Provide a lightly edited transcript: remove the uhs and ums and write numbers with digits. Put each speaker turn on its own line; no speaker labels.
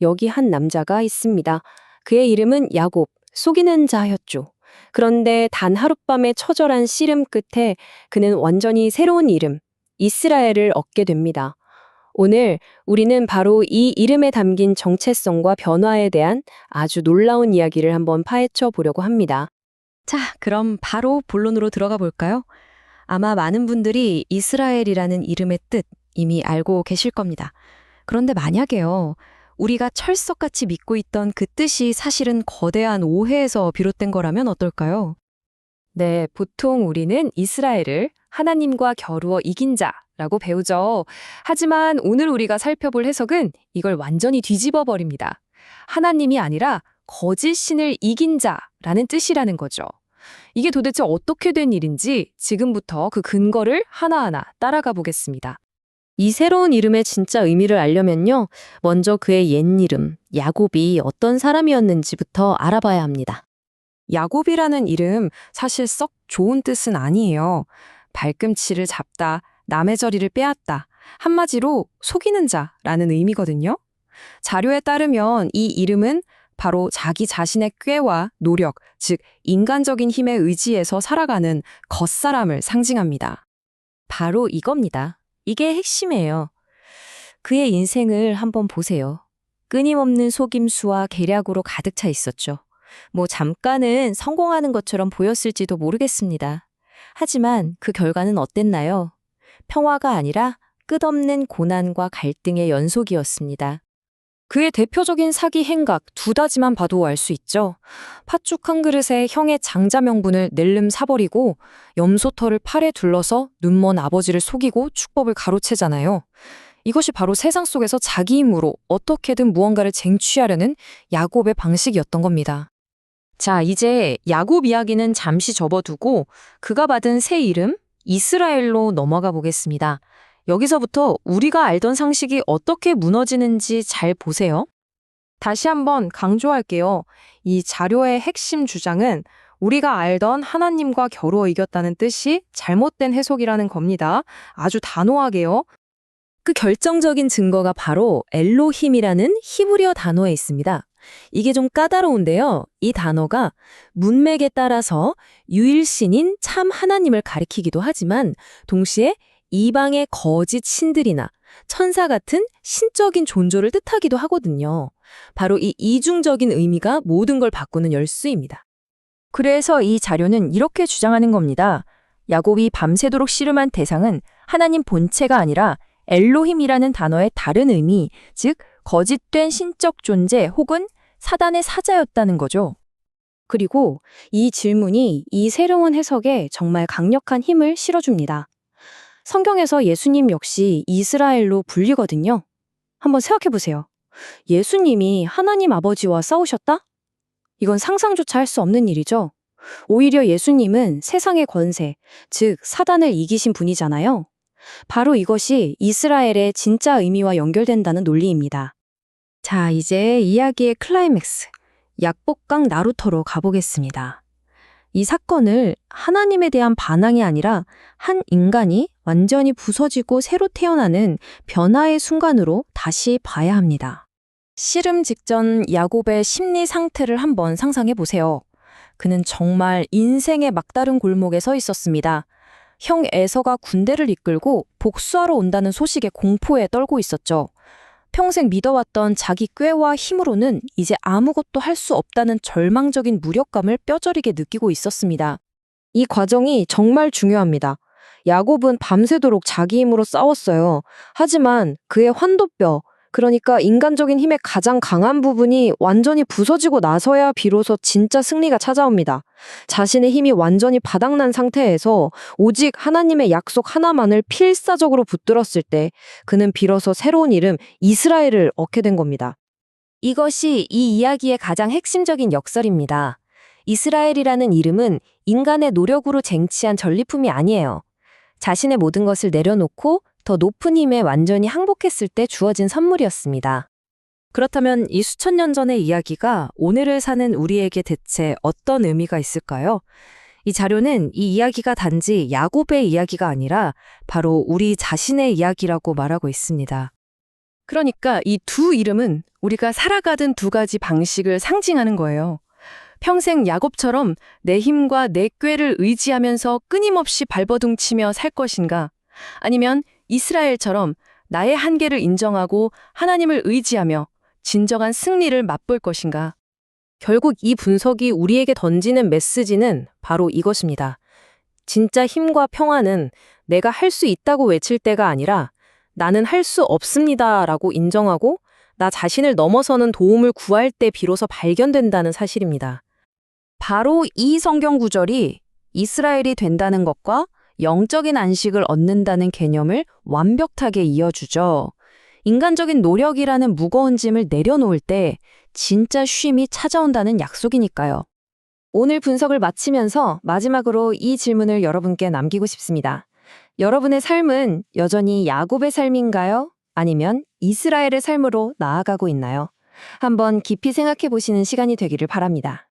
여기 한 남자가 있습니다. 그의 이름은 야곱, 속이는 자였죠. 그런데 단 하룻밤의 처절한 씨름 끝에 그는 완전히 새로운 이름, 이스라엘을 얻게 됩니다. 오늘 우리는 바로 이 이름에 담긴 정체성과 변화에 대한 아주 놀라운 이야기를 한번 파헤쳐 보려고 합니다.
자, 그럼 바로 본론으로 들어가 볼까요? 아마 많은 분들이 이스라엘이라는 이름의 뜻 이미 알고 계실 겁니다. 그런데 만약에요, 우리가 철석같이 믿고 있던 그 뜻이 사실은 거대한 오해에서 비롯된 거라면 어떨까요?
네, 보통 우리는 이스라엘을 하나님과 겨루어 이긴 자라고 배우죠. 하지만 오늘 우리가 살펴볼 해석은 이걸 완전히 뒤집어 버립니다. 하나님이 아니라 거짓 신을 이긴 자라는 뜻이라는 거죠. 이게 도대체 어떻게 된 일인지 지금부터 그 근거를 하나하나 따라가 보겠습니다. 이 새로운 이름의 진짜 의미를 알려면요, 먼저 그의 옛 이름, 야곱이 어떤 사람이었는지부터 알아봐야 합니다.
야곱이라는 이름 사실 썩 좋은 뜻은 아니에요. 발꿈치를 잡다, 남의 저리를 빼앗다. 한마디로 속이는 자라는 의미거든요. 자료에 따르면 이 이름은 바로 자기 자신의 꾀와 노력, 즉 인간적인 힘에 의지해서 살아가는 겉사람을 상징합니다.
바로 이겁니다. 이게 핵심이에요. 그의 인생을 한번 보세요. 끊임없는 속임수와 계략으로 가득 차 있었죠. 잠깐은 성공하는 것처럼 보였을지도 모르겠습니다. 하지만 그 결과는 어땠나요? 평화가 아니라 끝없는 고난과 갈등의 연속이었습니다. 그의 대표적인 사기 행각 두 가지만 봐도 알 수 있죠. 팥죽 한 그릇에 형의 장자 명분을 낼름 사버리고 염소털을 팔에 둘러서 눈먼 아버지를 속이고 축법을 가로채잖아요. 이것이 바로 세상 속에서 자기 힘으로 어떻게든 무언가를 쟁취하려는 야곱의 방식이었던 겁니다. 자, 이제 야곱 이야기는 잠시 접어두고 그가 받은 새 이름 이스라엘로 넘어가 보겠습니다. 여기서부터 우리가 알던 상식이 어떻게 무너지는지 잘 보세요.
다시 한번 강조할게요. 이 자료의 핵심 주장은 우리가 알던 하나님과 겨루어 이겼다는 뜻이 잘못된 해석이라는 겁니다. 아주 단호하게요.
그 결정적인 증거가 바로 엘로힘이라는 히브리어 단어에 있습니다. 이게 좀 까다로운데요. 이 단어가 문맥에 따라서 유일신인 참 하나님을 가리키기도 하지만 동시에 이방의 거짓 신들이나 천사 같은 신적인 존재를 뜻하기도 하거든요. 바로 이 이중적인 의미가 모든 걸 바꾸는 열쇠입니다.
그래서 이 자료는 이렇게 주장하는 겁니다. 야곱이 밤새도록 씨름한 대상은 하나님 본체가 아니라 엘로힘이라는 단어의 다른 의미, 즉 거짓된 신적 존재 혹은 사단의 사자였다는 거죠.
그리고 이 질문이 이 새로운 해석에 정말 강력한 힘을 실어줍니다. 성경에서 예수님 역시 이스라엘로 불리거든요. 한번 생각해 보세요. 예수님이 하나님 아버지와 싸우셨다? 이건 상상조차 할 수 없는 일이죠. 오히려 예수님은 세상의 권세, 즉 사단을 이기신 분이잖아요. 바로 이것이 이스라엘의 진짜 의미와 연결된다는 논리입니다. 자, 이제 이야기의 클라이맥스, 약복강 나루터로 가보겠습니다. 이 사건을 하나님에 대한 반항이 아니라 한 인간이 완전히 부서지고 새로 태어나는 변화의 순간으로 다시 봐야 합니다. 씨름 직전 야곱의 심리 상태를 한번 상상해 보세요. 그는 정말 인생의 막다른 골목에 서 있었습니다. 형 에서가 군대를 이끌고 복수하러 온다는 소식에 공포에 떨고 있었죠. 평생 믿어왔던 자기 꾀와 힘으로는 이제 아무것도 할 수 없다는 절망적인 무력감을 뼈저리게 느끼고 있었습니다. 이 과정이 정말 중요합니다. 야곱은 밤새도록 자기 힘으로 싸웠어요. 하지만 그의 환도뼈, 그러니까 인간적인 힘의 가장 강한 부분이 완전히 부서지고 나서야 비로소 진짜 승리가 찾아옵니다. 자신의 힘이 완전히 바닥난 상태에서 오직 하나님의 약속 하나만을 필사적으로 붙들었을 때 그는 비로소 새로운 이름 이스라엘을 얻게 된 겁니다. 이것이 이 이야기의 가장 핵심적인 역설입니다. 이스라엘이라는 이름은 인간의 노력으로 쟁취한 전리품이 아니에요. 자신의 모든 것을 내려놓고 더 높은 힘에 완전히 항복했을 때 주어진 선물이었습니다. 그렇다면 이 수천 년 전의 이야기가 오늘을 사는 우리에게 대체 어떤 의미가 있을까요? 이 자료는 이 이야기가 단지 야곱의 이야기가 아니라 바로 우리 자신의 이야기라고 말하고 있습니다.
그러니까 이 두 이름은 우리가 살아가던 두 가지 방식을 상징하는 거예요. 평생 야곱처럼 내 힘과 내 꾀를 의지하면서 끊임없이 발버둥치며 살 것인가? 아니면 이스라엘처럼 나의 한계를 인정하고 하나님을 의지하며 진정한 승리를 맛볼 것인가?
결국 이 분석이 우리에게 던지는 메시지는 바로 이것입니다. 진짜 힘과 평안은 내가 할 수 있다고 외칠 때가 아니라 나는 할 수 없습니다라고 인정하고 나 자신을 넘어서는 도움을 구할 때 비로소 발견된다는 사실입니다.
바로 이 성경 구절이 이스라엘이 된다는 것과 영적인 안식을 얻는다는 개념을 완벽하게 이어주죠. 인간적인 노력이라는 무거운 짐을 내려놓을 때 진짜 쉼이 찾아온다는 약속이니까요.
오늘 분석을 마치면서 마지막으로 이 질문을 여러분께 남기고 싶습니다. 여러분의 삶은 여전히 야곱의 삶인가요? 아니면 이스라엘의 삶으로 나아가고 있나요? 한번 깊이 생각해 보시는 시간이 되기를 바랍니다.